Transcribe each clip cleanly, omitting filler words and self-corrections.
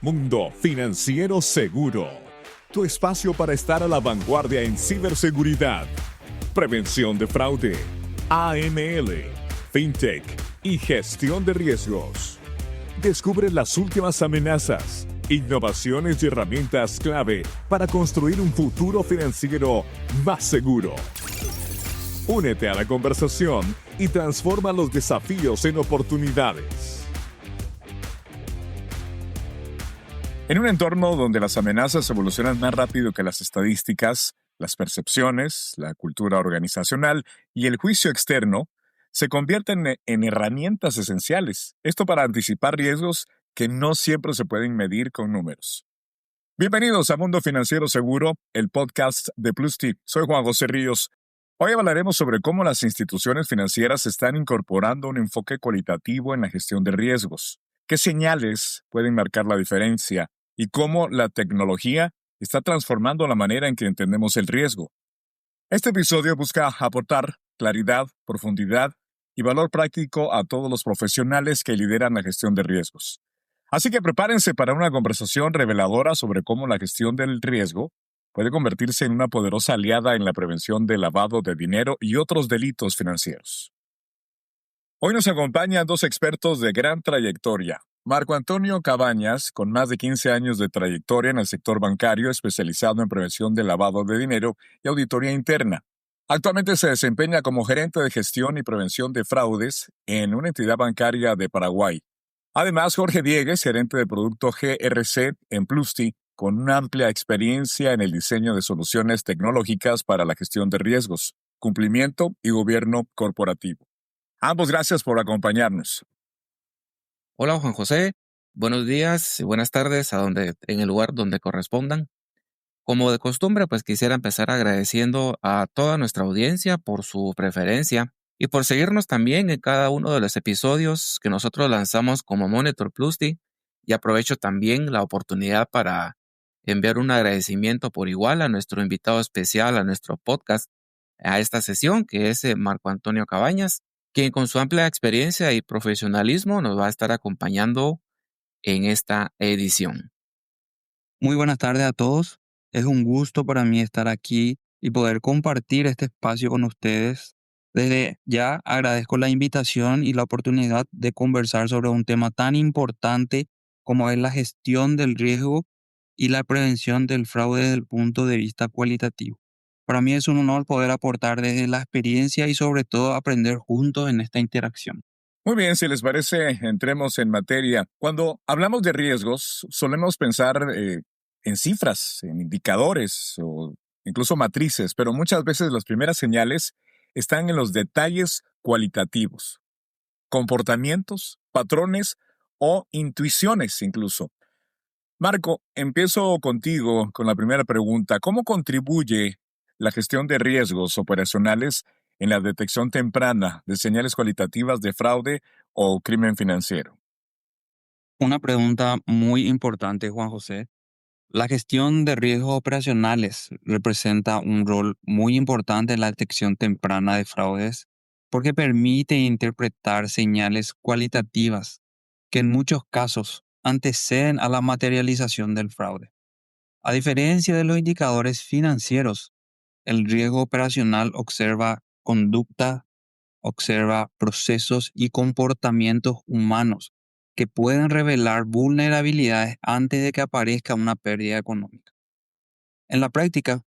Mundo Financiero Seguro, tu espacio para estar a la vanguardia en ciberseguridad, prevención de fraude, AML, fintech y gestión de riesgos. Descubre las últimas amenazas, innovaciones y herramientas clave para construir un futuro financiero más seguro. Únete a la conversación y transforma los desafíos en oportunidades. En un entorno donde las amenazas evolucionan más rápido que las estadísticas, las percepciones, la cultura organizacional y el juicio externo se convierten en herramientas esenciales. Esto para anticipar riesgos que no siempre se pueden medir con números. Bienvenidos a Mundo Financiero Seguro, el podcast de Plus-T. Soy Juan José Ríos. Hoy hablaremos sobre cómo las instituciones financieras están incorporando un enfoque cualitativo en la gestión de riesgos. ¿Qué señales pueden marcar la diferencia? Y cómo la tecnología está transformando la manera en que entendemos el riesgo. Este episodio busca aportar claridad, profundidad y valor práctico a todos los profesionales que lideran la gestión de riesgos. Así que prepárense para una conversación reveladora sobre cómo la gestión del riesgo puede convertirse en una poderosa aliada en la prevención del lavado de dinero y otros delitos financieros. Hoy nos acompañan dos expertos de gran trayectoria. Marco Antonio Cabañas, con más de 15 años de trayectoria en el sector bancario, especializado en prevención del lavado de dinero y auditoría interna. Actualmente se desempeña como gerente de gestión y prevención de fraudes en una entidad bancaria de Paraguay. Además, Jorge Diegues, gerente de producto GRC en Plus-T, con una amplia experiencia en el diseño de soluciones tecnológicas para la gestión de riesgos, cumplimiento y gobierno corporativo. Ambos, gracias por acompañarnos. Hola Juan José, buenos días y buenas tardes en el lugar donde correspondan. Como de costumbre, pues quisiera empezar agradeciendo a toda nuestra audiencia por su preferencia y por seguirnos también en cada uno de los episodios que nosotros lanzamos como Monitor Plus-T, y aprovecho también la oportunidad para enviar un agradecimiento por igual a nuestro invitado especial a nuestro podcast, a esta sesión, que es Marco Antonio Cabañas, quien con su amplia experiencia y profesionalismo nos va a estar acompañando en esta edición. Muy buenas tardes a todos. Es un gusto para mí estar aquí y poder compartir este espacio con ustedes. Desde ya agradezco la invitación y la oportunidad de conversar sobre un tema tan importante como es la gestión del riesgo y la prevención del fraude desde el punto de vista cualitativo. Para mí es un honor poder aportar desde la experiencia y sobre todo aprender juntos en esta interacción. Muy bien, si les parece, entremos en materia. Cuando hablamos de riesgos, solemos pensar en cifras, en indicadores o incluso matrices, pero muchas veces las primeras señales están en los detalles cualitativos, comportamientos, patrones o intuiciones incluso. Marco, empiezo contigo con la primera pregunta. ¿Cómo contribuye la gestión de riesgos operacionales en la detección temprana de señales cualitativas de fraude o crimen financiero? Una pregunta muy importante, Juan José. La gestión de riesgos operacionales representa un rol muy importante en la detección temprana de fraudes porque permite interpretar señales cualitativas que en muchos casos anteceden a la materialización del fraude. A diferencia de los indicadores financieros, el riesgo operacional observa conducta, observa procesos y comportamientos humanos que pueden revelar vulnerabilidades antes de que aparezca una pérdida económica. En la práctica,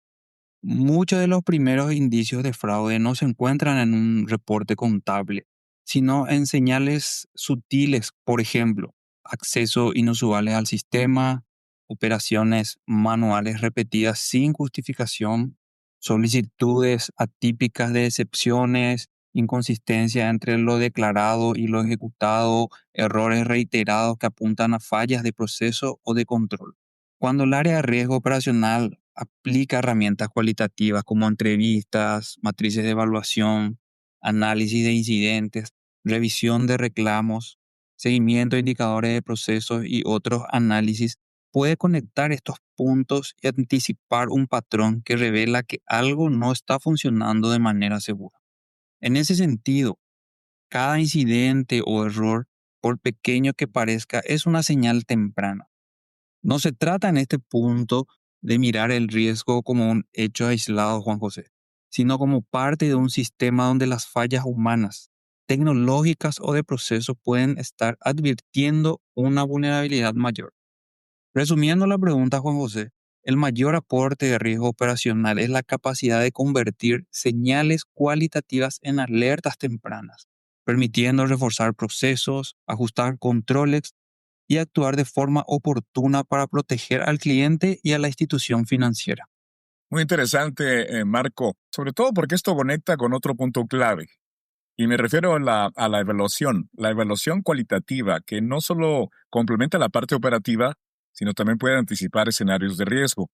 muchos de los primeros indicios de fraude no se encuentran en un reporte contable, sino en señales sutiles, por ejemplo, acceso inusuales al sistema, operaciones manuales repetidas sin justificación, solicitudes atípicas de excepciones, inconsistencia entre lo declarado y lo ejecutado, errores reiterados que apuntan a fallas de proceso o de control. Cuando el área de riesgo operacional aplica herramientas cualitativas como entrevistas, matrices de evaluación, análisis de incidentes, revisión de reclamos, seguimiento de indicadores de procesos y otros análisis, puede conectar estos puntos y anticipar un patrón que revela que algo no está funcionando de manera segura. En ese sentido, cada incidente o error, por pequeño que parezca, es una señal temprana. No se trata en este punto de mirar el riesgo como un hecho aislado, Juan José, sino como parte de un sistema donde las fallas humanas, tecnológicas o de procesos pueden estar advirtiendo una vulnerabilidad mayor. Resumiendo la pregunta, Juan José, el mayor aporte de riesgo operacional es la capacidad de convertir señales cualitativas en alertas tempranas, permitiendo reforzar procesos, ajustar controles y actuar de forma oportuna para proteger al cliente y a la institución financiera. Muy interesante, Marco, sobre todo porque esto conecta con otro punto clave. Y me refiero a la evaluación cualitativa, que no solo complementa la parte operativa, sino también puede anticipar escenarios de riesgo.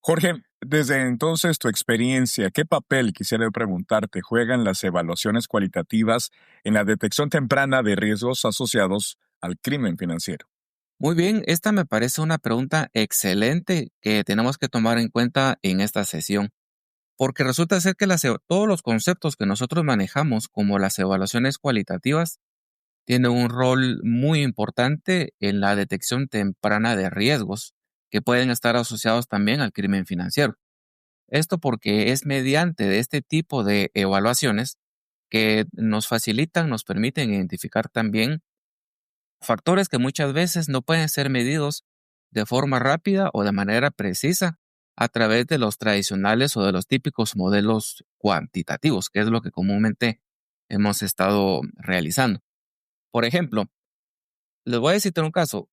Jorge, desde entonces tu experiencia, ¿qué papel, quisiera preguntarte, juegan las evaluaciones cualitativas en la detección temprana de riesgos asociados al crimen financiero? Muy bien, esta me parece una pregunta excelente que tenemos que tomar en cuenta en esta sesión, porque resulta ser que todos los conceptos que nosotros manejamos, como las evaluaciones cualitativas, tienen un rol muy importante en la detección temprana de riesgos que pueden estar asociados también al crimen financiero. Esto porque es mediante de este tipo de evaluaciones que nos facilitan, nos permiten identificar también factores que muchas veces no pueden ser medidos de forma rápida o de manera precisa a través de los tradicionales o de los típicos modelos cuantitativos, que es lo que comúnmente hemos estado realizando. Por ejemplo, les voy a citar un caso.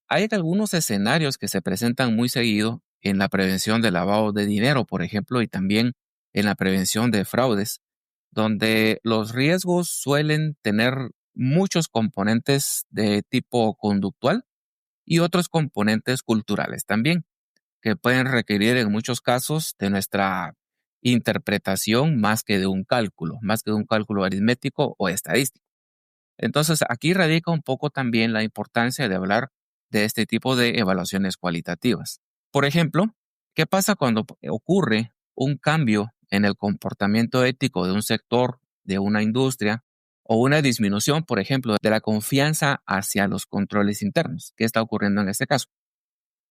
Hay algunos escenarios que se presentan muy seguido en la prevención de lavado de dinero, por ejemplo, y también en la prevención de fraudes, donde los riesgos suelen tener muchos componentes de tipo conductual y otros componentes culturales también, que pueden requerir en muchos casos de nuestra interpretación más que de un cálculo aritmético o estadístico. Entonces, aquí radica un poco también la importancia de hablar de este tipo de evaluaciones cualitativas. Por ejemplo, ¿qué pasa cuando ocurre un cambio en el comportamiento ético de un sector, de una industria, o una disminución, por ejemplo, de la confianza hacia los controles internos? ¿Qué está ocurriendo en este caso?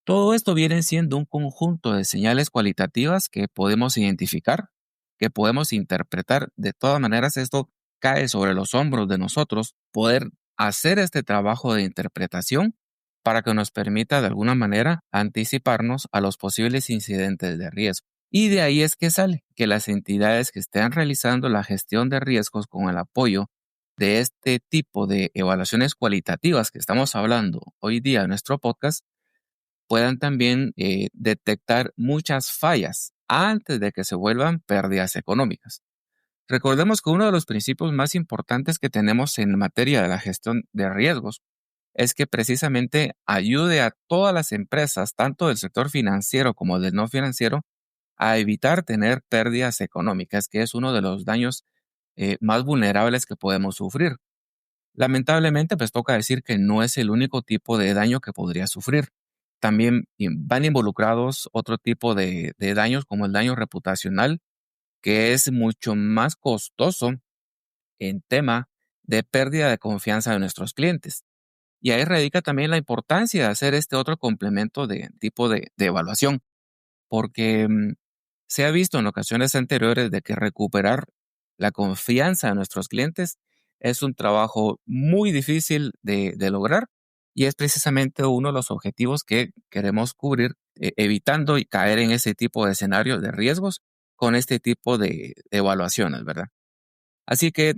Todo esto viene siendo un conjunto de señales cualitativas que podemos identificar, que podemos interpretar. De todas maneras, esto cae sobre los hombros de nosotros poder hacer este trabajo de interpretación para que nos permita de alguna manera anticiparnos a los posibles incidentes de riesgo. Y de ahí es que sale que las entidades que estén realizando la gestión de riesgos con el apoyo de este tipo de evaluaciones cualitativas que estamos hablando hoy día en nuestro podcast puedan también detectar muchas fallas antes de que se vuelvan pérdidas económicas. Recordemos que uno de los principios más importantes que tenemos en materia de la gestión de riesgos es que precisamente ayude a todas las empresas, tanto del sector financiero como del no financiero, a evitar tener pérdidas económicas, que es uno de los daños más vulnerables que podemos sufrir. Lamentablemente, pues toca decir que no es el único tipo de daño que podría sufrir. También van involucrados otro tipo de daños como el daño reputacional, que es mucho más costoso en tema de pérdida de confianza de nuestros clientes. Y ahí radica también la importancia de hacer este otro complemento de tipo de evaluación, porque se ha visto en ocasiones anteriores de que recuperar la confianza de nuestros clientes es un trabajo muy difícil de lograr y es precisamente uno de los objetivos que queremos cubrir, evitando y caer en ese tipo de escenarios de riesgos con este tipo de evaluaciones, ¿verdad? Así que,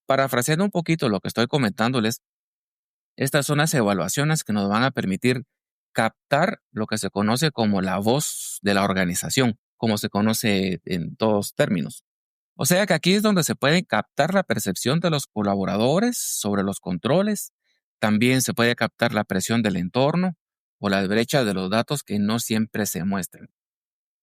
parafraseando un poquito lo que estoy comentándoles, estas son las evaluaciones que nos van a permitir captar lo que se conoce como la voz de la organización, como se conoce en todos términos. O sea que aquí es donde se puede captar la percepción de los colaboradores sobre los controles, también se puede captar la presión del entorno o las brechas de los datos que no siempre se muestran.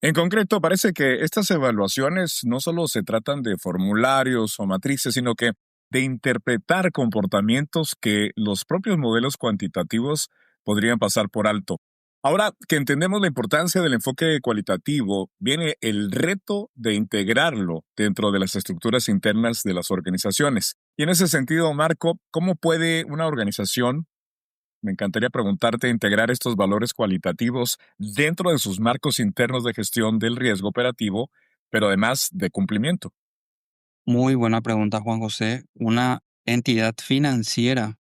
En concreto, parece que estas evaluaciones no solo se tratan de formularios o matrices, sino que de interpretar comportamientos que los propios modelos cuantitativos podrían pasar por alto. Ahora que entendemos la importancia del enfoque cualitativo, viene el reto de integrarlo dentro de las estructuras internas de las organizaciones. Y en ese sentido, Marco, ¿cómo puede una organización me encantaría preguntarte integrar estos valores cualitativos dentro de sus marcos internos de gestión del riesgo operativo, pero además de cumplimiento. Muy buena pregunta, Juan José. Una entidad financiera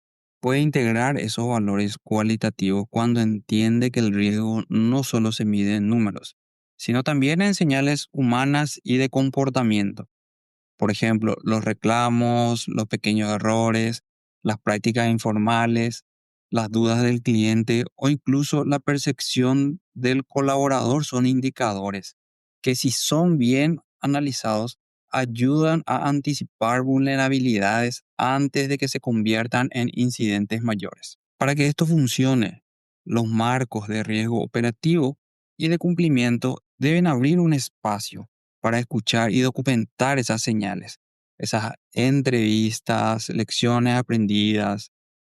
puede integrar esos valores cualitativos cuando entiende que el riesgo no solo se mide en números, sino también en señales humanas y de comportamiento. Por ejemplo, los reclamos, los pequeños errores, las prácticas informales, las dudas del cliente o incluso la percepción del colaborador son indicadores que, si son bien analizados, ayudan a anticipar vulnerabilidades antes de que se conviertan en incidentes mayores. Para que esto funcione, los marcos de riesgo operativo y de cumplimiento deben abrir un espacio para escuchar y documentar esas señales, esas entrevistas, lecciones aprendidas,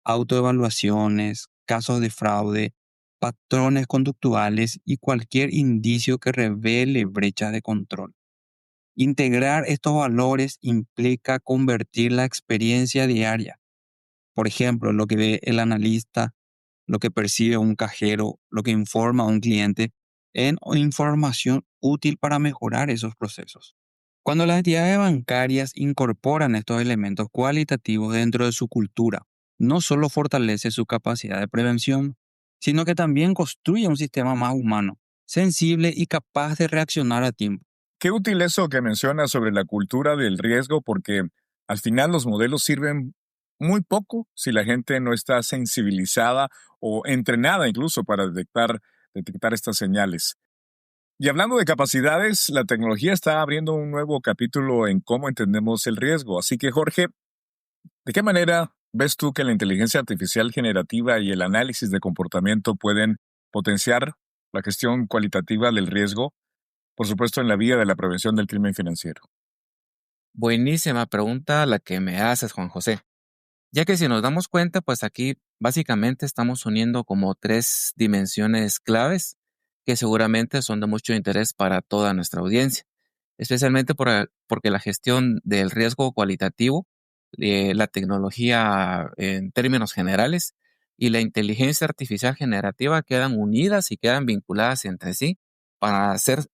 autoevaluaciones, casos de fraude, patrones conductuales y cualquier indicio que revele brechas de control. Integrar estos valores implica convertir la experiencia diaria, por ejemplo, lo que ve el analista, lo que percibe un cajero, lo que informa a un cliente, en información útil para mejorar esos procesos. Cuando las entidades bancarias incorporan estos elementos cualitativos dentro de su cultura, no solo fortalece su capacidad de prevención, sino que también construye un sistema más humano, sensible y capaz de reaccionar a tiempo. Qué útil eso que mencionas sobre la cultura del riesgo, porque al final los modelos sirven muy poco si la gente no está sensibilizada o entrenada incluso para detectar estas señales. Y hablando de capacidades, la tecnología está abriendo un nuevo capítulo en cómo entendemos el riesgo. Así que, Jorge, ¿de qué manera ves tú que la inteligencia artificial generativa y el análisis de comportamiento pueden potenciar la gestión cualitativa del riesgo, por supuesto, en la vía de la prevención del crimen financiero? Buenísima pregunta la que me haces, Juan José. Ya que si nos damos cuenta, pues aquí básicamente estamos uniendo como tres dimensiones claves que seguramente son de mucho interés para toda nuestra audiencia, especialmente porque la gestión del riesgo cualitativo, la tecnología en términos generales y la inteligencia artificial generativa quedan unidas y quedan vinculadas entre sí para hacer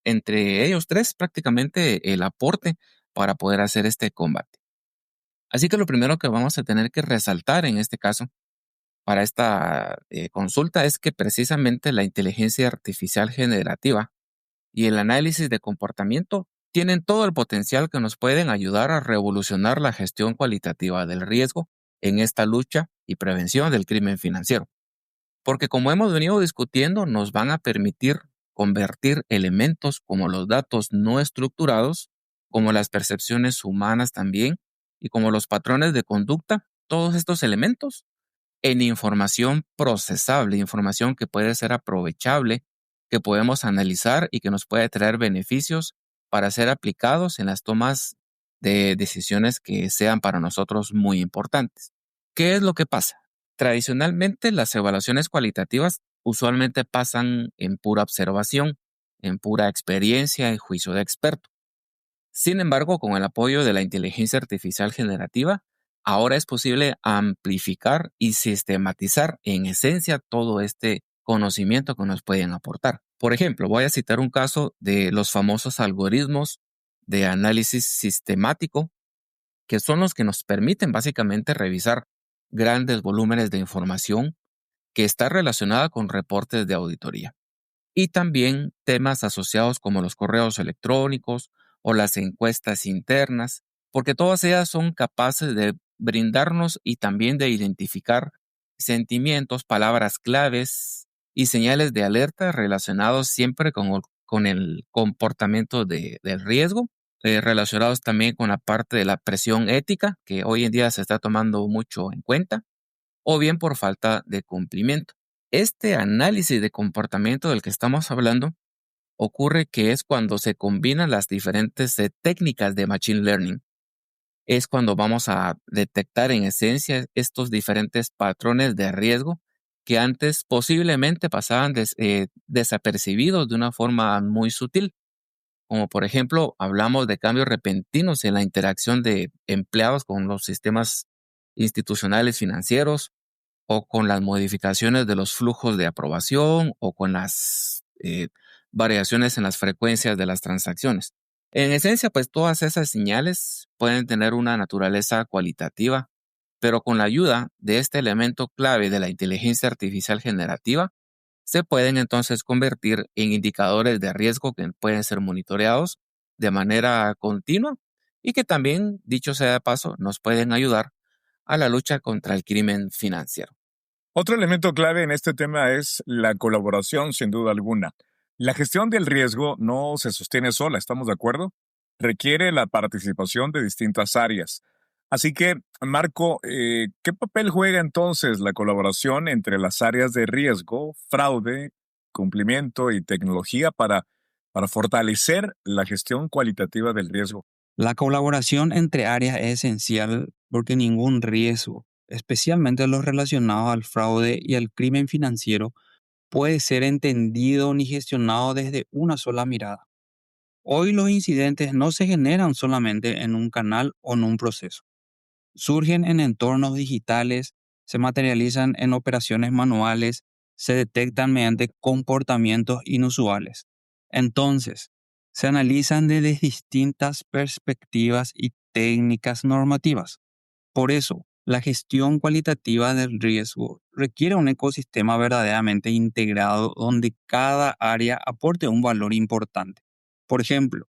entre ellos tres prácticamente el aporte para poder hacer este combate. Así que lo primero que vamos a tener que resaltar en este caso para esta consulta es que precisamente la inteligencia artificial generativa y el análisis de comportamiento tienen todo el potencial que nos pueden ayudar a revolucionar la gestión cualitativa del riesgo en esta lucha y prevención del crimen financiero. Porque como hemos venido discutiendo, nos van a permitir convertir elementos como los datos no estructurados, como las percepciones humanas también, y como los patrones de conducta, todos estos elementos, en información procesable, información que puede ser aprovechable, que podemos analizar y que nos puede traer beneficios para ser aplicados en las tomas de decisiones que sean para nosotros muy importantes. ¿Qué es lo que pasa? Tradicionalmente, las evaluaciones cualitativas usualmente pasan en pura observación, en pura experiencia y juicio de experto. Sin embargo, con el apoyo de la inteligencia artificial generativa, ahora es posible amplificar y sistematizar en esencia todo este conocimiento que nos pueden aportar. Por ejemplo, voy a citar un caso de los famosos algoritmos de análisis sistemático, que son los que nos permiten básicamente revisar grandes volúmenes de información que está relacionada con reportes de auditoría y también temas asociados como los correos electrónicos o las encuestas internas, porque todas ellas son capaces de brindarnos y también de identificar sentimientos, palabras claves y señales de alerta relacionados siempre con el comportamiento del riesgo, relacionados también con la parte de la presión ética, que hoy en día se está tomando mucho en cuenta, o bien por falta de cumplimiento. Este análisis de comportamiento del que estamos hablando ocurre que es cuando se combinan las diferentes técnicas de Machine Learning. Es cuando vamos a detectar en esencia estos diferentes patrones de riesgo que antes posiblemente pasaban desapercibidos de una forma muy sutil. Como por ejemplo, hablamos de cambios repentinos en la interacción de empleados con los sistemas institucionales financieros, o con las modificaciones de los flujos de aprobación o con las variaciones en las frecuencias de las transacciones. En esencia, pues todas esas señales pueden tener una naturaleza cualitativa, pero con la ayuda de este elemento clave de la inteligencia artificial generativa, se pueden entonces convertir en indicadores de riesgo que pueden ser monitoreados de manera continua y que también, dicho sea de paso, nos pueden ayudar a la lucha contra el crimen financiero. Otro elemento clave en este tema es la colaboración, sin duda alguna. La gestión del riesgo no se sostiene sola, ¿estamos de acuerdo? Requiere la participación de distintas áreas. Así que, Marco, ¿qué papel juega entonces la colaboración entre las áreas de riesgo, fraude, cumplimiento y tecnología para fortalecer la gestión cualitativa del riesgo? La colaboración entre áreas es esencial porque ningún riesgo, especialmente los relacionados al fraude y al crimen financiero, puede ser entendido ni gestionado desde una sola mirada. Hoy los incidentes no se generan solamente en un canal o en un proceso. Surgen en entornos digitales, se materializan en operaciones manuales, se detectan mediante comportamientos inusuales. Entonces, se analizan desde distintas perspectivas y técnicas normativas. Por eso, la gestión cualitativa del riesgo requiere un ecosistema verdaderamente integrado donde cada área aporte un valor importante. Por ejemplo,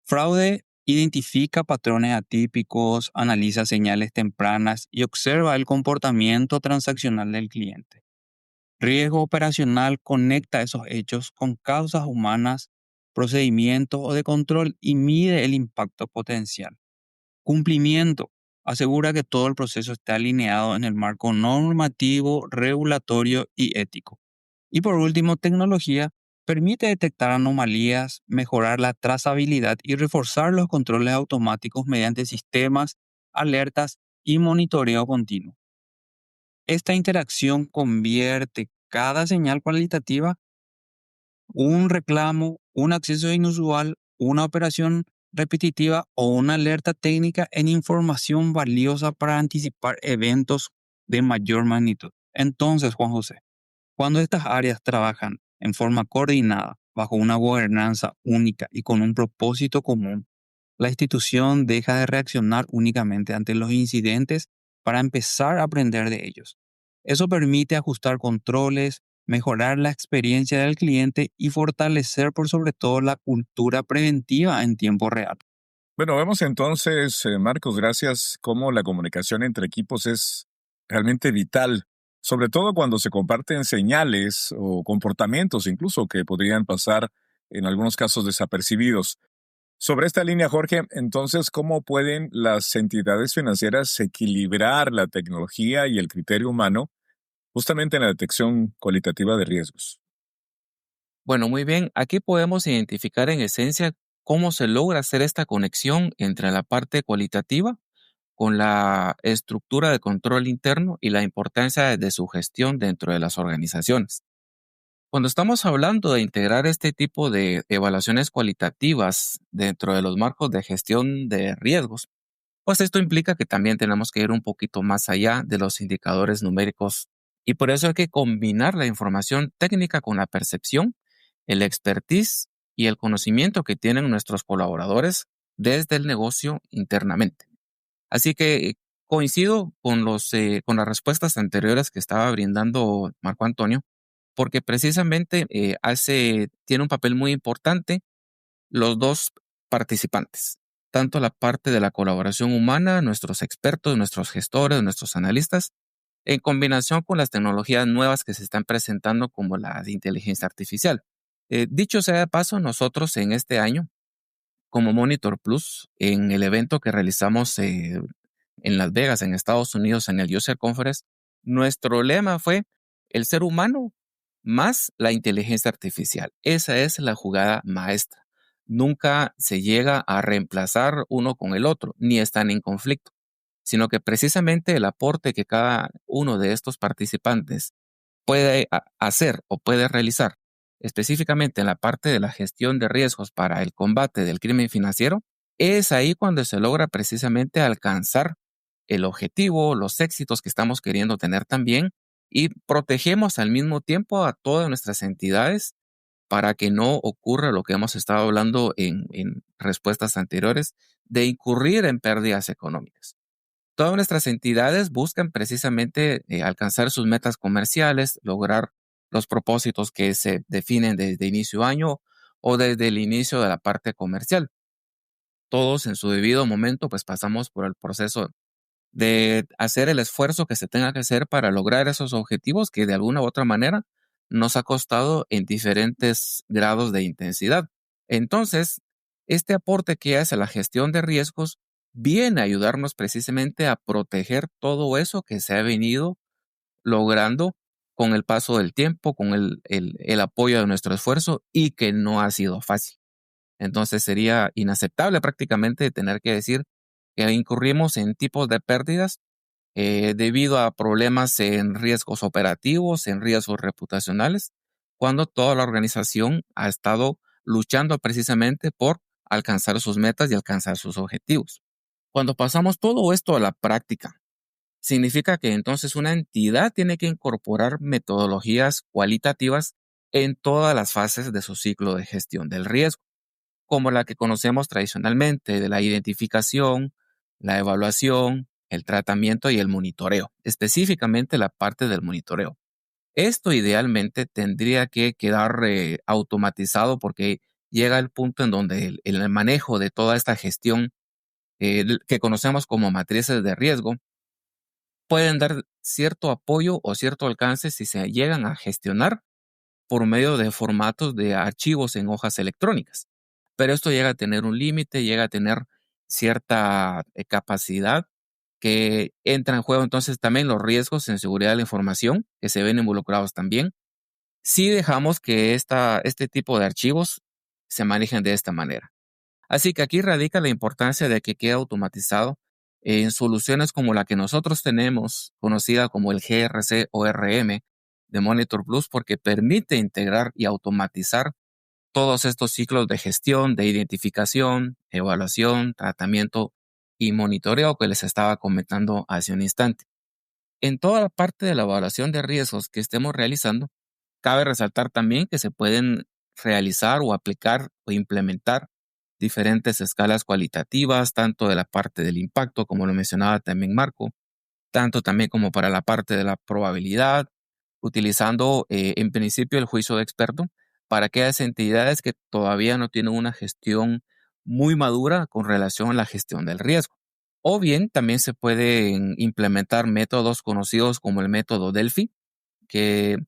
fraude identifica patrones atípicos, analiza señales tempranas y observa el comportamiento transaccional del cliente. Riesgo operacional conecta esos hechos con causas humanas, procedimientos o de control y mide el impacto potencial. Cumplimiento asegura que todo el proceso esté alineado en el marco normativo, regulatorio y ético. Y por último, tecnología permite detectar anomalías, mejorar la trazabilidad y reforzar los controles automáticos mediante sistemas, alertas y monitoreo continuo. Esta interacción convierte cada señal cualitativa, un reclamo, un acceso inusual, una operación repetitiva o una alerta técnica en información valiosa para anticipar eventos de mayor magnitud. Entonces, Juan José, cuando estas áreas trabajan en forma coordinada, bajo una gobernanza única y con un propósito común, la institución deja de reaccionar únicamente ante los incidentes para empezar a aprender de ellos. Eso permite ajustar controles, mejorar la experiencia del cliente y fortalecer por sobre todo la cultura preventiva en tiempo real. Bueno, vemos entonces, Marcos, gracias, cómo la comunicación entre equipos es realmente vital, sobre todo cuando se comparten señales o comportamientos incluso que podrían pasar en algunos casos desapercibidos. Sobre esta línea, Jorge, entonces, ¿cómo pueden las entidades financieras equilibrar la tecnología y el criterio humano justamente en la detección cualitativa de riesgos? Bueno, muy bien, aquí podemos identificar en esencia cómo se logra hacer esta conexión entre la parte cualitativa con la estructura de control interno y la importancia de su gestión dentro de las organizaciones. Cuando estamos hablando de integrar este tipo de evaluaciones cualitativas dentro de los marcos de gestión de riesgos, pues esto implica que también tenemos que ir un poquito más allá de los indicadores numéricos y por eso hay que combinar la información técnica con la percepción, el expertise y el conocimiento que tienen nuestros colaboradores desde el negocio internamente. Así que coincido con las respuestas anteriores que estaba brindando Marco Antonio, porque precisamente tiene un papel muy importante los dos participantes, tanto la parte de la colaboración humana, nuestros expertos, nuestros gestores, nuestros analistas, en combinación con las tecnologías nuevas que se están presentando como la de inteligencia artificial. Dicho sea de paso, nosotros en este año, como Monitor Plus, en el evento que realizamos en Las Vegas, en Estados Unidos, en el User Conference, nuestro lema fue el ser humano más la inteligencia artificial. Esa es la jugada maestra. Nunca se llega a reemplazar uno con el otro, ni están en conflicto, sino que precisamente el aporte que cada uno de estos participantes puede hacer o puede realizar, específicamente en la parte de la gestión de riesgos para el combate del crimen financiero, es ahí cuando se logra precisamente alcanzar el objetivo, los éxitos que estamos queriendo tener también y protegemos al mismo tiempo a todas nuestras entidades para que no ocurra lo que hemos estado hablando en respuestas anteriores, de incurrir en pérdidas económicas. Todas nuestras entidades buscan precisamente alcanzar sus metas comerciales, lograr los propósitos que se definen desde inicio de año o desde el inicio de la parte comercial. Todos en su debido momento pues pasamos por el proceso de hacer el esfuerzo que se tenga que hacer para lograr esos objetivos que de alguna u otra manera nos ha costado en diferentes grados de intensidad. Entonces, este aporte que hace la gestión de riesgos viene a ayudarnos precisamente a proteger todo eso que se ha venido logrando con el paso del tiempo, con el apoyo de nuestro esfuerzo y que no ha sido fácil. Entonces sería inaceptable prácticamente tener que decir que incurrimos en tipos de pérdidas debido a problemas en riesgos operativos, en riesgos reputacionales, cuando toda la organización ha estado luchando precisamente por alcanzar sus metas y alcanzar sus objetivos. Cuando pasamos todo esto a la práctica, significa que entonces una entidad tiene que incorporar metodologías cualitativas en todas las fases de su ciclo de gestión del riesgo, como la que conocemos tradicionalmente de la identificación, la evaluación, el tratamiento y el monitoreo, específicamente la parte del monitoreo. Esto idealmente tendría que quedar automatizado porque llega el punto en donde el manejo de toda esta gestión que conocemos como matrices de riesgo pueden dar cierto apoyo o cierto alcance si se llegan a gestionar por medio de formatos de archivos en hojas electrónicas. Pero esto llega a tener un límite, llega a tener cierta capacidad que entra en juego entonces también los riesgos en seguridad de la información que se ven involucrados también. Si dejamos que este tipo de archivos se manejen de esta manera. Así que aquí radica la importancia de que quede automatizado en soluciones como la que nosotros tenemos, conocida como el GRC o RM de Monitor Plus, porque permite integrar y automatizar todos estos ciclos de gestión, de identificación, evaluación, tratamiento y monitoreo que les estaba comentando hace un instante. En toda la parte de la evaluación de riesgos que estemos realizando, cabe resaltar también que se pueden realizar o aplicar o implementar diferentes escalas cualitativas, tanto de la parte del impacto, como lo mencionaba también Marco, tanto también como para la parte de la probabilidad, utilizando en principio el juicio de experto para aquellas entidades que todavía no tienen una gestión muy madura con relación a la gestión del riesgo. O bien también se pueden implementar métodos conocidos como el método Delphi, que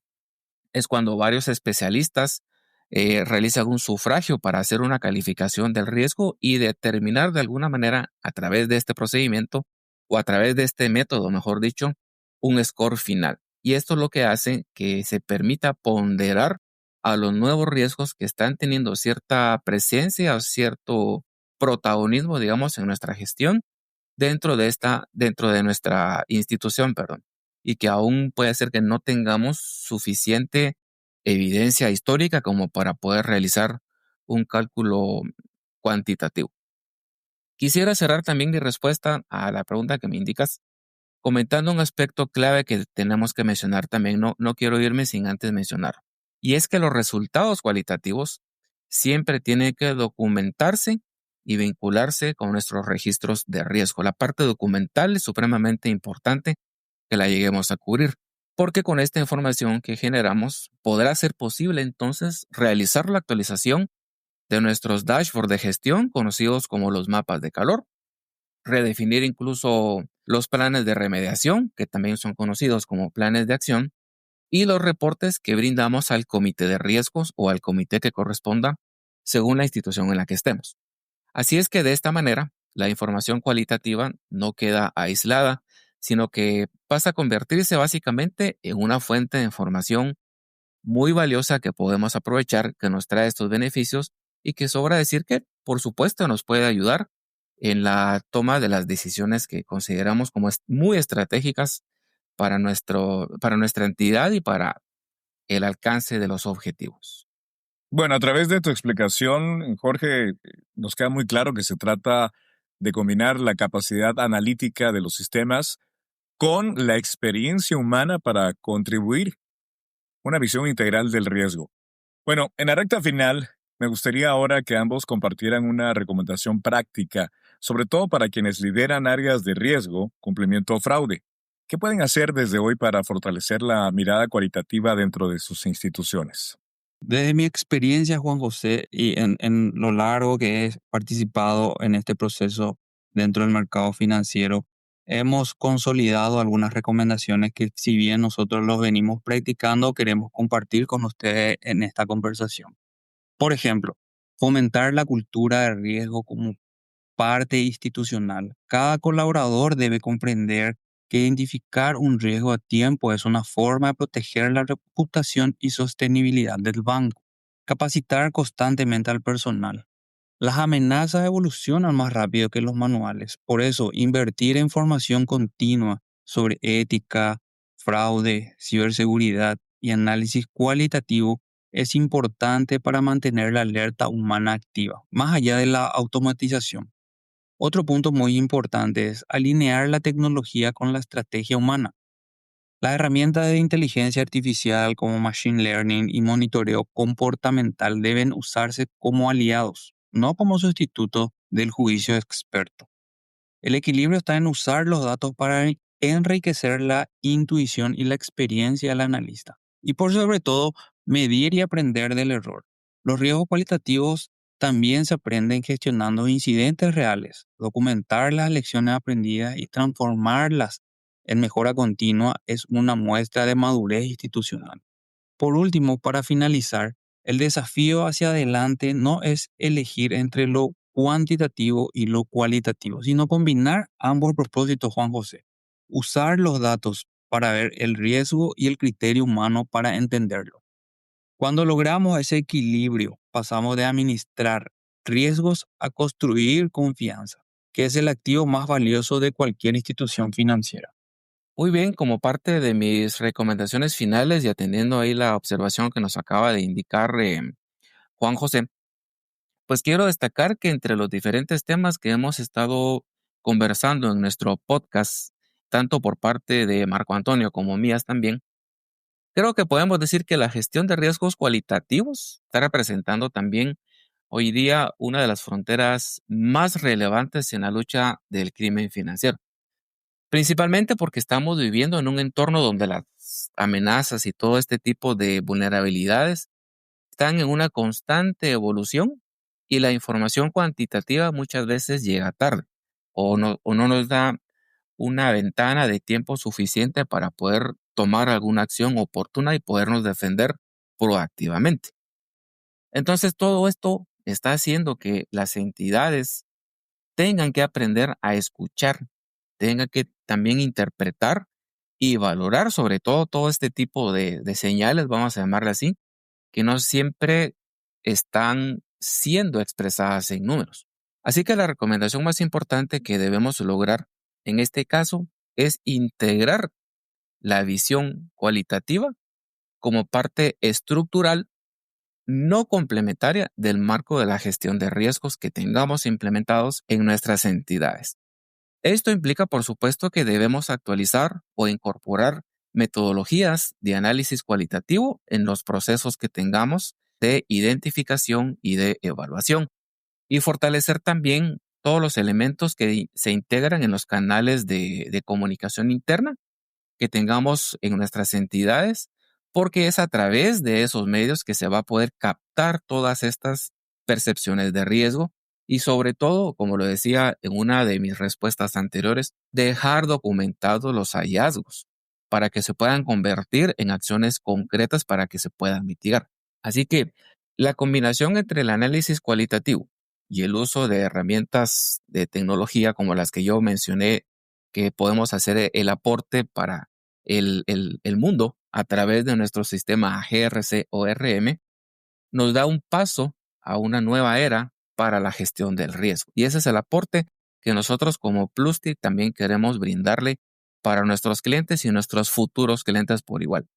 es cuando varios especialistas realizan un sufragio para hacer una calificación del riesgo y determinar de alguna manera a través de este procedimiento o a través de este método, mejor dicho, un score final. Y esto es lo que hace que se permita ponderar a los nuevos riesgos que están teniendo cierta presencia o cierto protagonismo, digamos, en nuestra gestión dentro de nuestra institución, perdón, y que aún puede ser que no tengamos suficiente evidencia histórica como para poder realizar un cálculo cuantitativo. Quisiera cerrar también mi respuesta a la pregunta que me indicas, comentando un aspecto clave que tenemos que mencionar también, no quiero irme sin antes mencionar, y es que los resultados cualitativos siempre tienen que documentarse y vincularse con nuestros registros de riesgo. La parte documental es supremamente importante que la lleguemos a cubrir, porque con esta información que generamos podrá ser posible entonces realizar la actualización de nuestros dashboards de gestión, conocidos como los mapas de calor, redefinir incluso los planes de remediación, que también son conocidos como planes de acción, y los reportes que brindamos al comité de riesgos o al comité que corresponda según la institución en la que estemos. Así es que de esta manera, la información cualitativa no queda aislada, sino que pasa a convertirse básicamente en una fuente de información muy valiosa que podemos aprovechar, que nos trae estos beneficios y que sobra decir que, por supuesto, nos puede ayudar en la toma de las decisiones que consideramos como muy estratégicas para nuestra entidad y para el alcance de los objetivos. Bueno, a través de tu explicación, Jorge, nos queda muy claro que se trata de combinar la capacidad analítica de los sistemas con la experiencia humana para contribuir una visión integral del riesgo. Bueno, en la recta final, me gustaría ahora que ambos compartieran una recomendación práctica, sobre todo para quienes lideran áreas de riesgo, cumplimiento o fraude. ¿Qué pueden hacer desde hoy para fortalecer la mirada cualitativa dentro de sus instituciones? Desde mi experiencia, Juan José, y en lo largo que he participado en este proceso dentro del mercado financiero, hemos consolidado algunas recomendaciones que, si bien nosotros los venimos practicando, queremos compartir con ustedes en esta conversación. Por ejemplo, fomentar la cultura de riesgo como parte institucional. Cada colaborador debe comprender que identificar un riesgo a tiempo es una forma de proteger la reputación y sostenibilidad del banco. Capacitar constantemente al personal. Las amenazas evolucionan más rápido que los manuales. Por eso, invertir en formación continua sobre ética, fraude, ciberseguridad y análisis cualitativo es importante para mantener la alerta humana activa, más allá de la automatización. Otro punto muy importante es alinear la tecnología con la estrategia humana. Las herramientas de inteligencia artificial como Machine Learning y monitoreo comportamental deben usarse como aliados, no como sustitutos del juicio experto. El equilibrio está en usar los datos para enriquecer la intuición y la experiencia del analista. Y por sobre todo, medir y aprender del error. Los riesgos cualitativos también se aprenden gestionando incidentes reales, documentar las lecciones aprendidas y transformarlas en mejora continua es una muestra de madurez institucional. Por último, para finalizar, el desafío hacia adelante no es elegir entre lo cuantitativo y lo cualitativo, sino combinar ambos propósitos, Juan José. Usar los datos para ver el riesgo y el criterio humano para entenderlo. Cuando logramos ese equilibrio, pasamos de administrar riesgos a construir confianza, que es el activo más valioso de cualquier institución financiera. Muy bien, como parte de mis recomendaciones finales y atendiendo ahí la observación que nos acaba de indicar Juan José, pues quiero destacar que entre los diferentes temas que hemos estado conversando en nuestro podcast, tanto por parte de Marco Antonio como mías también, creo que podemos decir que la gestión de riesgos cualitativos está representando también hoy día una de las fronteras más relevantes en la lucha del crimen financiero. Principalmente porque estamos viviendo en un entorno donde las amenazas y todo este tipo de vulnerabilidades están en una constante evolución y la información cuantitativa muchas veces llega tarde o no nos da una ventana de tiempo suficiente para poder tomar alguna acción oportuna y podernos defender proactivamente. Entonces, todo esto está haciendo que las entidades tengan que aprender a escuchar, tengan que también interpretar y valorar sobre todo este tipo de señales, vamos a llamarle así, que no siempre están siendo expresadas en números. Así que la recomendación más importante que debemos lograr en este caso es integrar la visión cualitativa como parte estructural, no complementaria del marco de la gestión de riesgos que tengamos implementados en nuestras entidades. Esto implica, por supuesto, que debemos actualizar o incorporar metodologías de análisis cualitativo en los procesos que tengamos de identificación y de evaluación, y fortalecer también todos los elementos que se integran en los canales de comunicación interna que tengamos en nuestras entidades, porque es a través de esos medios que se va a poder captar todas estas percepciones de riesgo y sobre todo, como lo decía en una de mis respuestas anteriores, dejar documentados los hallazgos para que se puedan convertir en acciones concretas para que se puedan mitigar. Así que la combinación entre el análisis cualitativo y el uso de herramientas de tecnología como las que yo mencioné, que podemos hacer el aporte para el mundo a través de nuestro sistema GRC o RM, nos da un paso a una nueva era para la gestión del riesgo. Y ese es el aporte que nosotros como Plusti también queremos brindarle para nuestros clientes y nuestros futuros clientes por igual.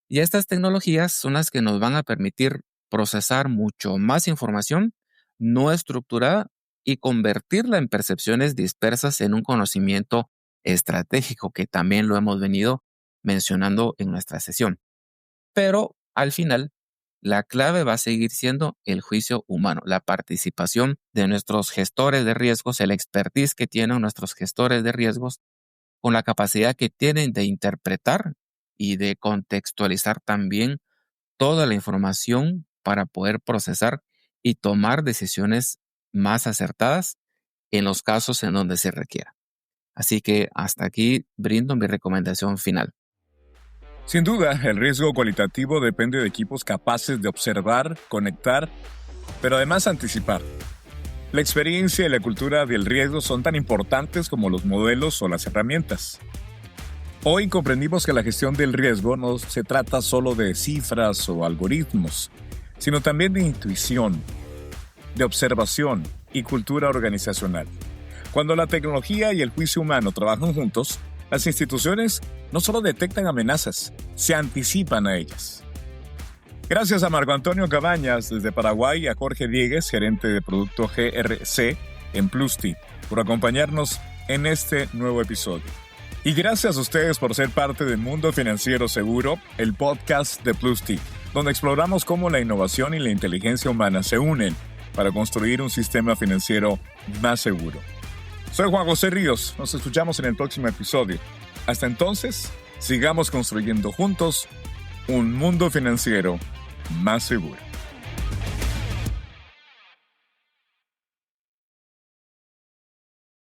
Y estas tecnologías son las que nos van a permitir procesar mucho más información no estructurada y convertirla en percepciones dispersas en un conocimiento estratégico, que también lo hemos venido mencionando en nuestra sesión. Pero al final, la clave va a seguir siendo el juicio humano, la participación de nuestros gestores de riesgos, el expertise que tienen nuestros gestores de riesgos, con la capacidad que tienen de interpretar y de contextualizar también toda la información para poder procesar y tomar decisiones más acertadas en los casos en donde se requiera. Así que hasta aquí brindo mi recomendación final. Sin duda, el riesgo cualitativo depende de equipos capaces de observar, conectar, pero además anticipar. La experiencia y la cultura del riesgo son tan importantes como los modelos o las herramientas. Hoy comprendimos que la gestión del riesgo no se trata solo de cifras o algoritmos, sino también de intuición, de observación y cultura organizacional. Cuando la tecnología y el juicio humano trabajan juntos, las instituciones no solo detectan amenazas, se anticipan a ellas. Gracias a Marco Antonio Cabañas desde Paraguay y a Jorge Diegues, gerente de producto GRC en Plusti, por acompañarnos en este nuevo episodio. Y gracias a ustedes por ser parte de Mundo Financiero Seguro, el podcast de Plusti, donde exploramos cómo la innovación y la inteligencia humana se unen para construir un sistema financiero más seguro. Soy Juan José Ríos, nos escuchamos en el próximo episodio. Hasta entonces, sigamos construyendo juntos un mundo financiero más seguro.